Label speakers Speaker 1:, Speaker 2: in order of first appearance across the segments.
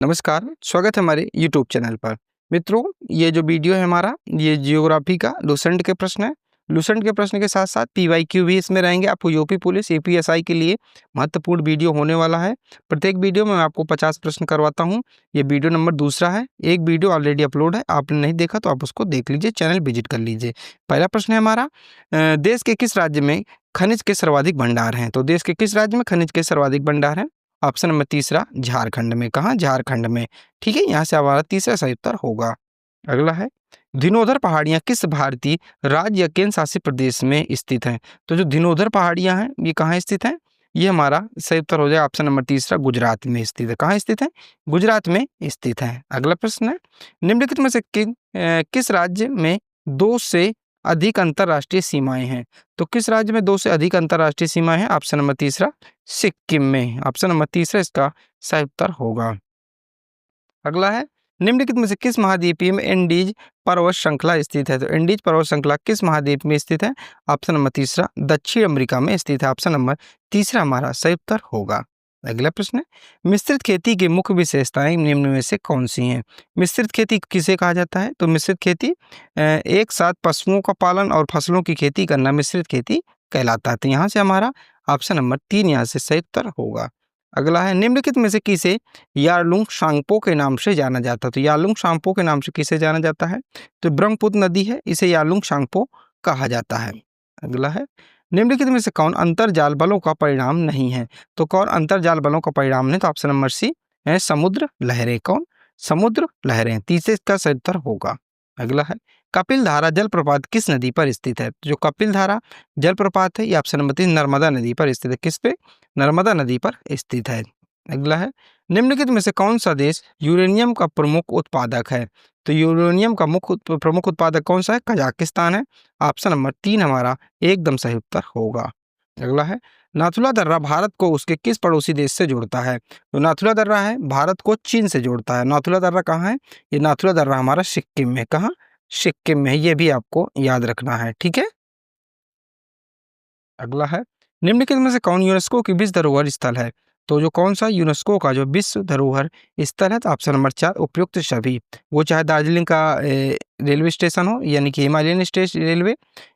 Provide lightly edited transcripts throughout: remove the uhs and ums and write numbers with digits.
Speaker 1: नमस्कार, स्वागत है हमारे यूट्यूब चैनल पर। मित्रों, ये जो वीडियो है हमारा, ये जियोग्राफी का लूसेंट के प्रश्न है। लूसेंट के प्रश्न के साथ-साथ पीवाईक्यू भी इसमें रहेंगे। आपको यूपी पुलिस, एपीएसआई के लिए महत्वपूर्ण वीडियो होने वाला है। प्रत्येक वीडियो में मैं आपको 50 प्रश्न करवाता हूँ। ये वीडियो नंबर दूसरा है। एक वीडियो ऑलरेडी अपलोड है, आपने नहीं देखा तो आप उसको देख लीजिए, चैनल विजिट कर लीजिए। पहला प्रश्न है हमारा, देश के किस राज्य में खनिज के सर्वाधिक भंडार हैं? तो देश के किस राज्य में खनिज के सर्वाधिक भंडार हैं? ऑप्शन नंबर तीसरा, झारखंड में। कहाँ? झारखंड में। ठीक है, यहाँ से हमारा तीसरा सही उत्तर होगा। अगला है, धिनोधर पहाड़ियाँ किस भारतीय राज्य या केंद्र शासित प्रदेश में स्थित हैं? तो जो धिनोधर पहाड़ियाँ हैं, ये कहाँ स्थित हैं? ये हमारा सही उत्तर हो जाएगा ऑप्शन नंबर तीसरा, गुजरात में स्थित है। कहाँ स्थित है? गुजरात में स्थित है। अगला प्रश्न है, निम्नलिखित में से किस राज्य में 2 से अधिक अंतर्राष्ट्रीय सीमाएं हैं? तो किस राज्य में 2 से अधिक अंतर्राष्ट्रीय सीमाएं हैं? ऑप्शन नंबर तीसरा, सिक्किम में। ऑप्शन नंबर तीसरा इसका सही उत्तर होगा। अगला है, निम्नलिखित में से किस महाद्वीपीय में एंडीज पर्वत श्रृंखला स्थित है? तो एंडीज पर्वत श्रृंखला किस महाद्वीप में स्थित है? ऑप्शन नंबर तीसरा, दक्षिण अमेरिका में स्थित है। ऑप्शन नंबर तीसरा हमारा सही उत्तर होगा। अगला प्रश्न है, मिश्रित खेती की मुख्य विशेषताएं निम्न में से कौन सी हैं? मिश्रित खेती किसे कहा जाता है? तो मिश्रित खेती एक साथ पशुओं का पालन और फसलों की खेती करना मिश्रित खेती कहलाता है। तो यहाँ से हमारा ऑप्शन नंबर 3 यहाँ से सही उत्तर होगा। अगला है, निम्नलिखित में से किसे यारलुंग शांगपो के नाम से जाना जाता है? तो यारलुंग शांगपो के नाम से किसे जाना जाता है? तो ब्रह्मपुत्र नदी है, इसे यारलुंग शांगपो कहा जाता है। अगला है, निम्नलिखित में से कौन अंतर्जाल बलों का परिणाम नहीं है? तो कौन अंतर्जाल बलों का परिणाम नहीं? तो ऑप्शन नंबर सी है समुद्र लहरें। कौन? समुद्र लहरें। तीसरे इसका सही उत्तर होगा। अगला है, कपिल धारा जलप्रपात किस नदी पर स्थित है? जो कपिल धारा जलप्रपात है, ये ऑप्शन नंबर 3 नर्मदा नदी पर स्थित है। किस पे? नर्मदा नदी पर स्थित है। अगला है, निम्नलिखित में से कौन सा देश यूरेनियम का प्रमुख उत्पादक है? तो यूरेनियम का प्रमुख उत्पादक कौन सा है? कजाकिस्तान है। ऑप्शन नंबर 3 हमारा एकदम सही उत्तर होगा। अगला है, नाथुला दर्रा भारत को उसके किस पड़ोसी देश से जोड़ता है? तो नाथुला दर्रा है भारत को चीन से जोड़ता है। नाथुला दर्रा कहाँ है? ये नाथुला दर्रा हमारा सिक्किम में। कहाँ? सिक्किम में है। ये भी आपको याद रखना है। ठीक है। अगला है, निम्नलिखित में से कौन यूनेस्को की विश्व धरोहर स्थल है? तो जो कौन सा यूनेस्को का जो विश्व धरोहर स्थल है? तो ऑप्शन नंबर 4 उपयुक्त सभी। वो चाहे दार्जिलिंग का रेलवे स्टेशन हो, यानी कि हिमालयन स्टेशन रेलवे,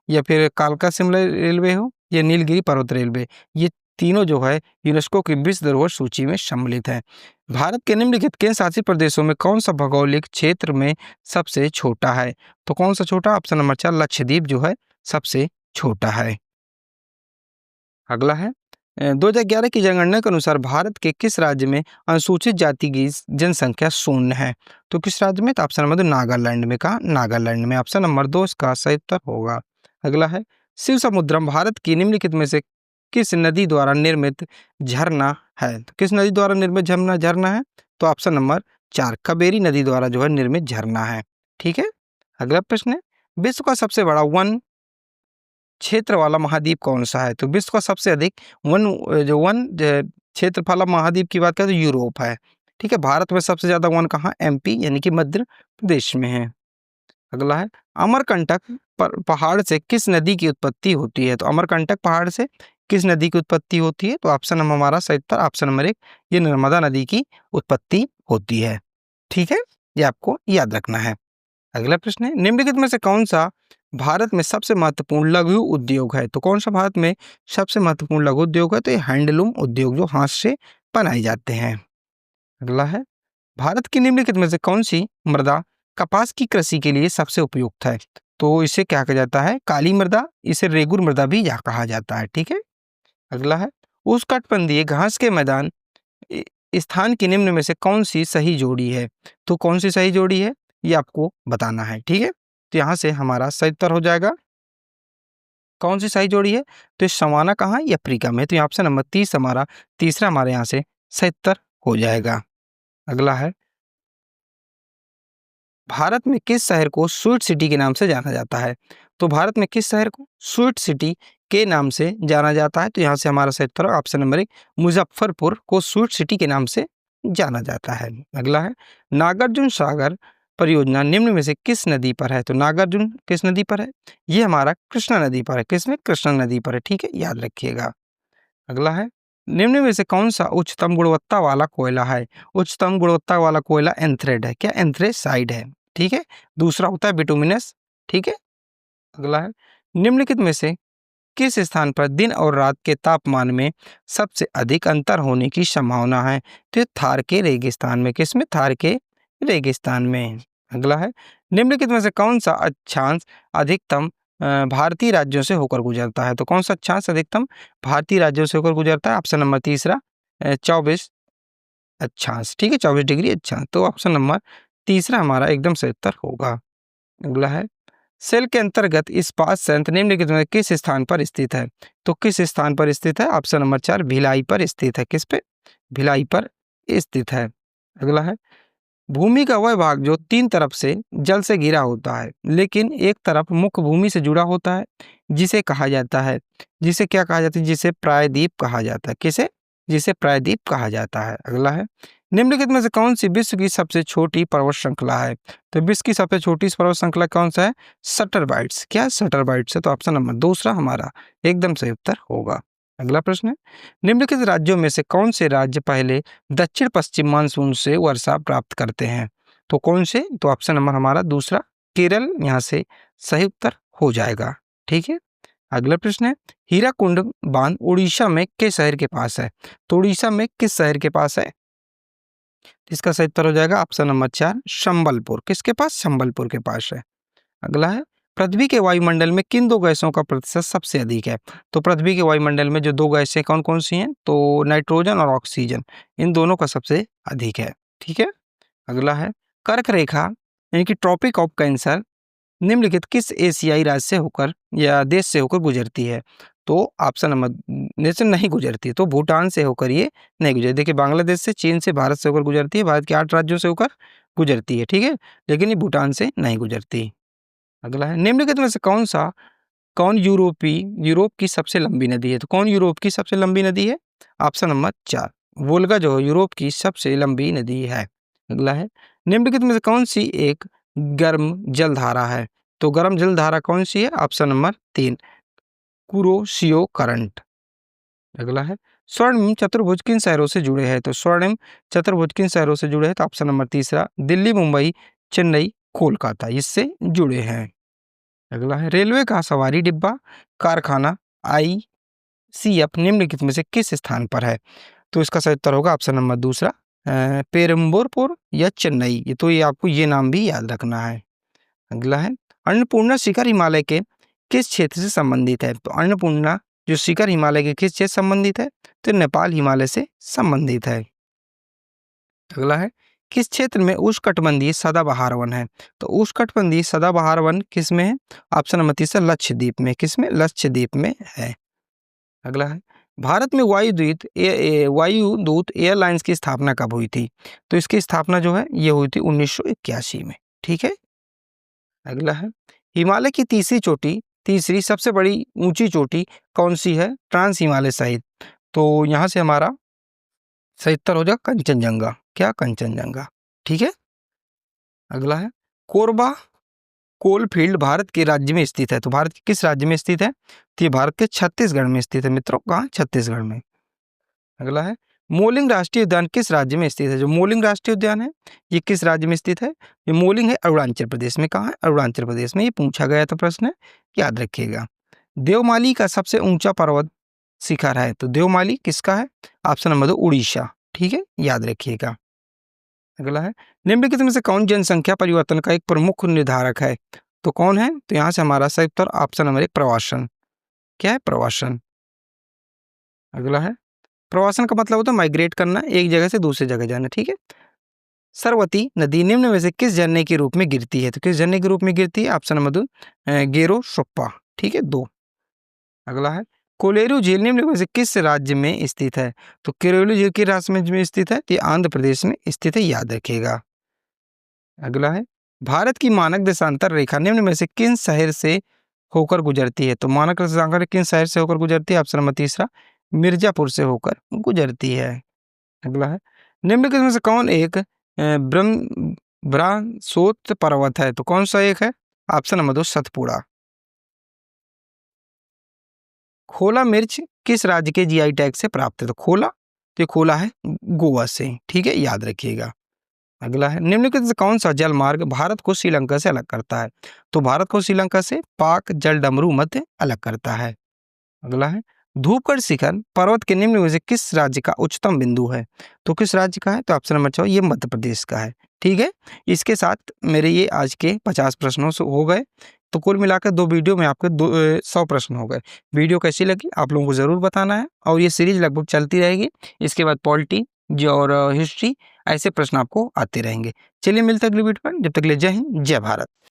Speaker 1: या फिर कालका शिमला रेलवे हो, या नीलगिरी पर्वत रेलवे, ये तीनों जो है यूनेस्को की विश्व धरोहर सूची में सम्मिलित है। भारत के निम्नलिखित केंद्र शासित प्रदेशों में कौन सा भौगोलिक क्षेत्र में सबसे छोटा है? तो कौन सा छोटा? ऑप्शन नंबर 4 लक्षद्वीप जो है सबसे छोटा है। अगला है, 2011 की जनगणना के अनुसार भारत के किस राज्य में अनुसूचित जाति की जनसंख्या शून्य है? तो किस राज्य में? तो ऑप्शन नंबर 2 नागालैंड में। कहा? नागालैंड में। ऑप्शन नंबर 2 इसका सही उत्तर होगा। अगला है, शिव समुद्रम भारत की निम्नलिखित में से किस नदी द्वारा निर्मित झरना है? तो किस नदी द्वारा निर्मित झरना झरना है? तो ऑप्शन नंबर 4 कावेरी नदी द्वारा जो है निर्मित झरना है। ठीक है। अगला प्रश्न है, विश्व का सबसे बड़ा वन क्षेत्र वाला महाद्वीप कौन सा है? तो विश्व का सबसे अधिक वन क्षेत्रफल वाला महाद्वीप की बात करें तो यूरोप है। ठीक है। भारत में सबसे ज्यादा वन कहाँ? एमपी यानी कि मध्य प्रदेश में है। अगला है, अमरकंटक पहाड़ से किस नदी की उत्पत्ति होती है? तो अमरकंटक पहाड़ से किस नदी की उत्पत्ति होती है? तो ऑप्शन नंबर हमारा सही उत्तर ऑप्शन नंबर 1 ये नर्मदा नदी की उत्पत्ति होती है। ठीक है, ये आपको याद रखना है। अगला प्रश्न है, निम्नलिखित में से कौन सा भारत में सबसे महत्वपूर्ण लघु उद्योग है? तो कौन सा भारत में सबसे महत्वपूर्ण लघु उद्योग है? तो ये हैंडलूम उद्योग जो हाथ से बनाए जाते हैं। अगला है, भारत की निम्नलिखित में से कौन सी मृदा कपास की कृषि के लिए सबसे उपयुक्त है? तो इसे क्या कहा जाता है? काली मृदा, इसे रेगुर मृदा भी कहा जाता है। ठीक है। अगला है, उष्णकटिबंधीय घास के मैदान स्थान की निम्न में से कौन सी सही जोड़ी है? तो कौन सी सही जोड़ी है ये आपको बताना है। ठीक है। तो यहाँ से हमारा सही उत्तर हो जाएगा कौन सी सही जोड़ी है? तो सवाना कहाँ है? अफ्रीका में। तो ऑप्शन नंबर 30 हमारा तीसरा हमारे यहाँ से सही उत्तर हो जाएगा। अगला है, भारत में किस शहर को स्वीट सिटी के नाम से जाना जाता है? तो भारत में किस शहर को स्वीट सिटी के नाम से जाना जाता है? तो यहाँ से हमारा सही उत्तर ऑप्शन नंबर 1 मुजफ्फरपुर को स्वीट सिटी के नाम से जाना जाता है। अगला है, नागार्जुन सागर परियोजना निम्न में से किस नदी पर है? तो नागार्जुन किस नदी पर है? ये हमारा कृष्णा नदी पर है। किसमें? कृष्णा नदी पर है। ठीक है, याद रखिएगा। अगला है, निम्न में से कौन सा उच्चतम गुणवत्ता वाला कोयला है? उच्चतम गुणवत्ता वाला कोयला एंथ्रेड है। क्या? एंथ्रेसाइड है। ठीक है। दूसरा होता है बिटुमिनस। ठीक है। अगला है, निम्नलिखित में से किस स्थान पर दिन और रात के तापमान में सबसे अधिक अंतर होने की संभावना है? तो ये थार के रेगिस्तान में। किसमें? थार के रेगिस्तान में। अगला है, निम्नलिखित में से कौन सा अक्षांश अधिकतम भारतीय राज्यों से होकर गुजरता है? तो कौन सा अक्षांश अधिकतम भारतीय राज्यों से होकर गुजरता है? ऑप्शन नंबर तीसरा 24 अक्षांश। ठीक है, 24 डिग्री अक्षांश। तो ऑप्शन नंबर तीसरा हमारा एकदम सही उत्तर होगा। अगला है, सेल के अंतर्गत इस्पात संयंत्र निम्नलिखित में किस स्थान पर स्थित है? तो किस स्थान पर स्थित है? ऑप्शन नंबर 4 भिलाई पर स्थित है। किस पे? भिलाई पर स्थित है। अगला है, भूमि का वह भाग जो 3 तरफ से जल से घिरा होता है, लेकिन एक तरफ मुख्य भूमि से जुड़ा होता है, जिसे कहा जाता है, जिसे क्या कहा जाता है? जिसे प्रायद्वीप कहा जाता है। किसे? जिसे प्रायद्वीप कहा जाता है। अगला है, निम्नलिखित में से कौन सी विश्व की सबसे छोटी पर्वत श्रृंखला है? तो विश्व की सबसे छोटी पर्वत श्रृंखला कौन सा है? सटरबाइट्स। क्या? सटरबाइट्स है। तो ऑप्शन नंबर दूसरा हमारा एकदम सही उत्तर होगा। अगला प्रश्न है, निम्नलिखित राज्यों में से कौन से राज्य पहले दक्षिण पश्चिम मानसून से वर्षा प्राप्त करते हैं? तो कौन से? तो ऑप्शन नंबर हमारा दूसरा केरल यहाँ से सही उत्तर हो जाएगा। ठीक है। अगला प्रश्न है, हीराकुंड बांध उड़ीसा में किस शहर के पास है? तो उड़ीसा में किस शहर के पास है? इसका सही उत्तर हो जाएगा ऑप्शन नंबर 4 संबलपुर। किसके पास? संबलपुर के पास है। अगला है, पृथ्वी के वायुमंडल में किन दो गैसों का प्रतिशत सबसे अधिक है? तो पृथ्वी के वायुमंडल में जो दो गैसें कौन कौन सी हैं? तो नाइट्रोजन और ऑक्सीजन, इन दोनों का सबसे अधिक है। ठीक है। अगला है, कर्क रेखा यानी कि ट्रॉपिक ऑफ कैंसर निम्नलिखित किस एशियाई राज्य से होकर या देश से होकर गुजरती है? तो ऑप्शन नंबर नेशन नहीं गुजरती, तो भूटान से होकर ये नहीं गुजरती। देखिए, बांग्लादेश से, चीन से, भारत से होकर गुजरती है, भारत के 8 राज्यों से होकर गुजरती है। ठीक है, लेकिन ये भूटान से नहीं गुजरती। अगला है, निम्नलिखित में से कौन यूरोप की सबसे लंबी नदी है? तो कौन यूरोप की सबसे लंबी नदी है? ऑप्शन नंबर 4 वोल्गा जो है यूरोप की सबसे लंबी नदी है। अगला है, निम्नलिखित में से कौन सी एक गर्म जलधारा है? तो गर्म जलधारा कौन सी है? Option number 3 Kuroshio current. अगला है, स्वर्णिम चतुर्भुज किन शहरों से जुड़े हैं? तो स्वर्णिम चतुर्भुज किन शहरों से जुड़े हैं? तो ऑप्शन नंबर तीसरा दिल्ली, मुंबई, चेन्नई, कोलकाता, इससे जुड़े हैं। अगला है, रेलवे का सवारी डिब्बा कारखाना आईसीएफ निम्नलिखित में से किस स्थान पर है? तो इसका सही उत्तर होगा ऑप्शन नंबर दूसरा पेरुम्बोरपुर या चेन्नई। ये आपको ये नाम भी याद रखना है। अगला है, अन्नपूर्णा शिखर हिमालय के किस क्षेत्र से संबंधित है? तो अन्नपूर्णा जो शिखर हिमालय के किस क्षेत्र से संबंधित है? तो नेपाल हिमालय से संबंधित है। अगला है, किस क्षेत्र में उष्णकटिबंधीय सदाबहार वन है? तो उष्णकटिबंधीय सदाबहार वन किस में है? ऑप्शन नंबर तीसरा लक्षद्वीप में। किस में? लक्षद्वीप में है। अगला है, भारत में वायुदूत एयरलाइंस की स्थापना कब हुई थी? तो इसकी स्थापना जो है ये हुई थी 1981 में। ठीक है। अगला है, हिमालय की तीसरी सबसे बड़ी ऊंची चोटी कौन सी है? ट्रांस हिमालय सहित। तो यहाँ से हमारा सही उत्तर हो जाएगा कंचनजंगा। क्या? कंचनजंगा। ठीक है। अगला है, कोरबा कोलफील्ड भारत के राज्य में स्थित है। तो भारत के किस राज्य में स्थित है? तो ये भारत के छत्तीसगढ़ में स्थित है मित्रों। कहाँ? छत्तीसगढ़ में। अगला है, मोलिंग राष्ट्रीय उद्यान किस राज्य में स्थित है? जो मोलिंग राष्ट्रीय उद्यान है ये किस राज्य में स्थित है? ये मोलिंग है अरुणाचल प्रदेश में। कहाँ है? अरुणाचल प्रदेश में। ये पूछा गया था प्रश्न, याद रखिएगा। देवमाली का सबसे ऊंचा पर्वत शिखर है। तो देवमाली किसका है? Option number 2 Orissa. ठीक है, याद रखिएगा। अगला है, निम्नलिखित में से कौन जनसंख्या परिवर्तन का एक प्रमुख निर्धारक है? तो कौन है? तो यहाँ से हमारा सही उत्तर ऑप्शन नंबर 1 प्रवासन। क्या है? प्रवासन। अगला है, प्रवासन का मतलब होता है माइग्रेट करना, एक जगह से दूसरी जगह जाना। ठीक है। सरवती नदी निम्न में से किस झरने के रूप में गिरती है? तो किस झरने के रूप में गिरती है? ऑप्शन नंबर 2 गेरो सोप्पा। ठीक है, 2। अगला है, कोलेरू झील निम्न में से किस राज्य में स्थित है? तो कोलेरू झील किस राज्य में स्थित है? तो ये आंध्र प्रदेश में स्थित है, याद रखिएगा। अगला है, भारत की मानक देशांतर रेखा निम्न में से किन शहर से होकर गुजरती है? तो मानक देशांतर किन शहर से होकर गुजरती है? ऑप्शन नंबर तीसरा मिर्जापुर से होकर गुजरती है। अगला है, निम्नलिखित में से कौन एक ब्रह्मोत्सव पर्वत है? तो कौन सा एक है? Option number 2 Satpura. खोला मिर्च किस राज्य के जीआई टैग से प्राप्त है? तो खोला, तो ये खोला है गोवा से, ठीक है, याद रखिएगा। अगला है, निम्नलिखित से कौन सा जल मार्ग भारत को श्रीलंका से अलग करता है? तो भारत को श्रीलंका से पाक जल डमरू मध्य अलग करता है। अगला है, धूपगढ़ शिखर पर्वत के निम्न में से किस राज्य का उच्चतम बिंदु है? तो किस राज्य का है? तो ऑप्शन नंबर 4 ये मध्य प्रदेश का है, ठीक है। इसके साथ मेरे ये आज के 50 प्रश्नों से हो गए। तो कुल मिलाकर 2 वीडियो में आपके 100 प्रश्न हो गए। वीडियो कैसी लगी आप लोगों को ज़रूर बताना है, और ये सीरीज लगभग चलती रहेगी। इसके बाद पॉलिटी और हिस्ट्री ऐसे प्रश्न आपको आते रहेंगे। चलिए मिलते हैं अगली वीडियो में, जब तक के लिए जय हिंद, जय भारत।